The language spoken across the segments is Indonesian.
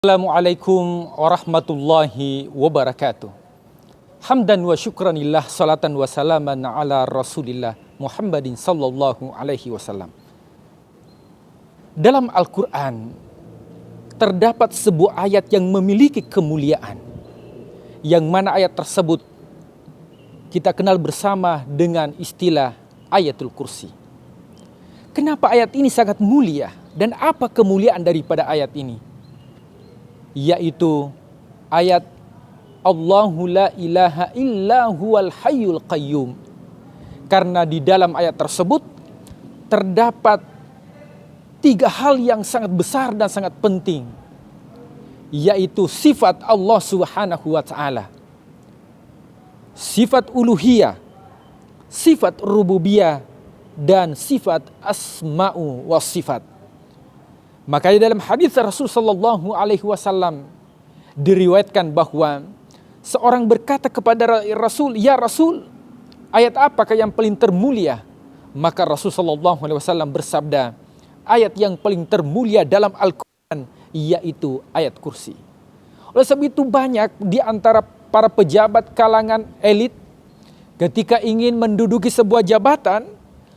Assalamualaikum warahmatullahi wabarakatuh. Hamdan wa syukranillah, salatan wa salaman ala rasulillah Muhammadin sallallahu alaihi wasallam. Dalam Al-Quran terdapat sebuah ayat yang memiliki kemuliaan, yang mana ayat tersebut kita kenal bersama dengan istilah ayatul kursi. Kenapa ayat ini sangat mulia dan apa kemuliaan daripada ayat ini? Yaitu ayat Allahu la ilaha illa huwal hayyul qayyum. Karena di dalam ayat tersebut terdapat tiga hal yang sangat besar dan sangat penting, yaitu sifat Allah subhanahu wa ta'ala, sifat uluhiyah, sifat rububiyah, dan sifat asma'u wa sifat. Makanya dalam hadis Rasul sallallahu alaihi wasallam diriwayatkan bahwa seorang berkata kepada Rasul, "Ya Rasul, ayat apakah yang paling termulia?" Maka Rasul sallallahu alaihi wasallam bersabda, ayat yang paling termulia dalam Al-Quran yaitu ayat kursi. Oleh sebab itu banyak di antara para pejabat kalangan elit ketika ingin menduduki sebuah jabatan,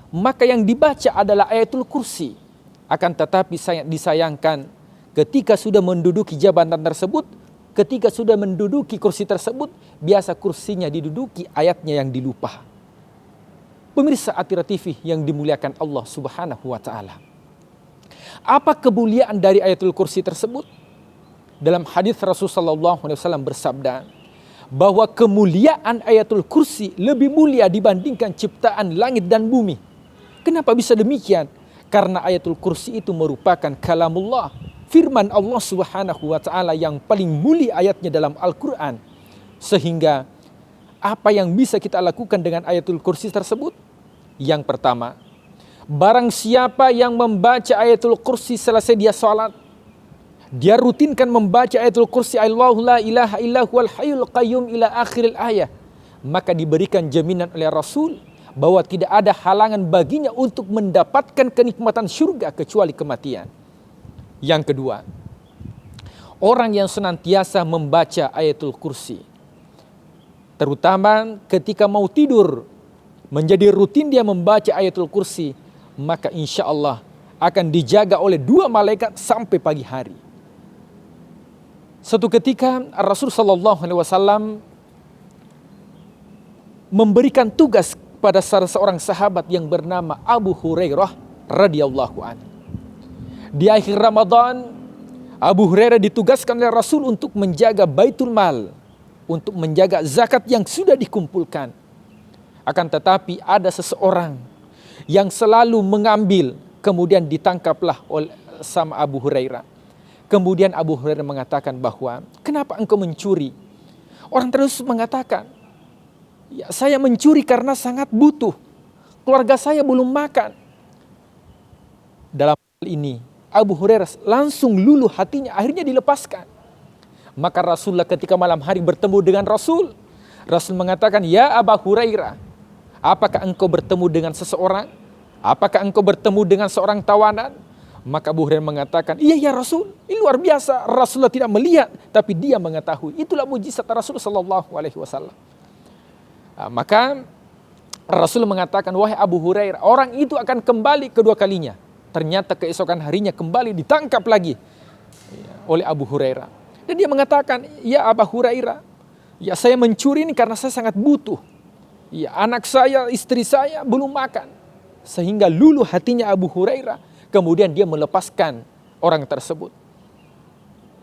maka yang dibaca adalah ayatul kursi. Akan tetapi disayangkan ketika sudah menduduki jabatan tersebut, ketika sudah menduduki kursi tersebut, biasa kursinya diduduki, ayatnya yang dilupa. Pemirsa Atira TV yang dimuliakan Allah subhanahu wa ta'ala, apa kemuliaan dari ayatul kursi tersebut? Dalam hadis Rasulullah SAW bersabda bahwa kemuliaan ayatul kursi lebih mulia dibandingkan ciptaan langit dan bumi. Kenapa bisa demikian? Karena ayatul kursi itu merupakan kalamullah, firman Allah subhanahu wa ta'ala yang paling mulia ayatnya dalam Al-Quran. Sehingga apa yang bisa kita lakukan dengan ayatul kursi tersebut? Yang pertama, barang siapa yang membaca ayatul kursi selesai dia salat, dia rutinkan membaca ayatul kursi Allahu la ilaha illa huwal hayyul qayyum ila akhiril ayah, maka diberikan jaminan oleh Rasul bahwa tidak ada halangan baginya untuk mendapatkan kenikmatan surga kecuali kematian. Yang kedua, orang yang senantiasa membaca ayatul kursi, terutama ketika mau tidur, menjadi rutin dia membaca ayatul kursi, maka insya Allah akan dijaga oleh dua malaikat sampai pagi hari. Suatu ketika Rasul sallallahu alaihi wasallam memberikan tugas pada salah seorang sahabat yang bernama Abu Hurairah radhiyallahu anhu. Di akhir Ramadan, Abu Hurairah ditugaskan oleh Rasul untuk menjaga Baitul Mal, untuk menjaga zakat yang sudah dikumpulkan. Akan tetapi ada seseorang yang selalu mengambil, kemudian ditangkaplah oleh sama Abu Hurairah. Kemudian Abu Hurairah mengatakan bahwa, "Kenapa engkau mencuri?" Orang terus mengatakan, "Ya, saya mencuri karena sangat butuh. Keluarga saya belum makan." Dalam hal ini, Abu Hurairah langsung luluh hatinya, akhirnya dilepaskan. Maka Rasulullah ketika malam hari bertemu dengan Rasul mengatakan, "Ya Abu Hurairah, apakah engkau bertemu dengan seseorang? Apakah engkau bertemu dengan seorang tawanan?" Maka Abu Hurairah mengatakan, "Iya ya Rasul." Ini luar biasa, Rasulullah tidak melihat, tapi dia mengetahui. Itulah mujizat Rasulullah sallallahu alaihi wasallam. Maka Rasul mengatakan, "Wahai Abu Hurairah, orang itu akan kembali kedua kalinya." Ternyata keesokan harinya kembali ditangkap lagi oleh Abu Hurairah. Dan dia mengatakan, "Ya Abu Hurairah, ya saya mencuri ini karena saya sangat butuh. Ya, anak saya, istri saya belum makan." Sehingga luluh hatinya Abu Hurairah. Kemudian dia melepaskan orang tersebut.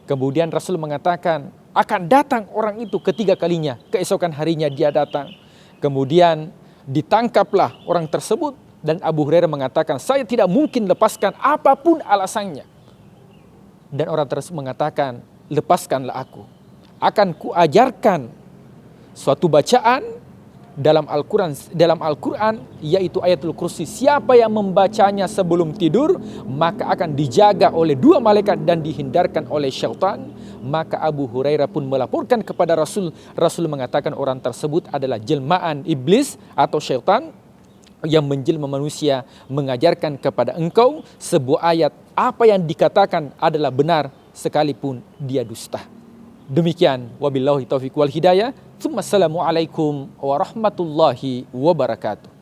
Kemudian Rasul mengatakan, akan datang orang itu ketiga kalinya. Keesokan harinya dia datang. Kemudian ditangkaplah orang tersebut dan Abu Hurairah mengatakan, "Saya tidak mungkin lepaskan apapun alasannya." Dan orang tersebut mengatakan, "Lepaskanlah aku. Akan kuajarkan suatu bacaan dalam Al-Quran yaitu ayatul kursi. Siapa yang membacanya sebelum tidur, maka akan dijaga oleh dua malaikat dan dihindarkan oleh syaitan." Maka Abu Hurairah pun melaporkan kepada Rasul. Rasul mengatakan orang tersebut adalah jelmaan iblis atau syaitan yang menjelma manusia mengajarkan kepada engkau sebuah ayat. Apa yang dikatakan adalah benar, sekalipun dia dusta. Demikian, wabillahi taufiq wal hidayah. Assalamualaikum warahmatullahi wabarakatuh.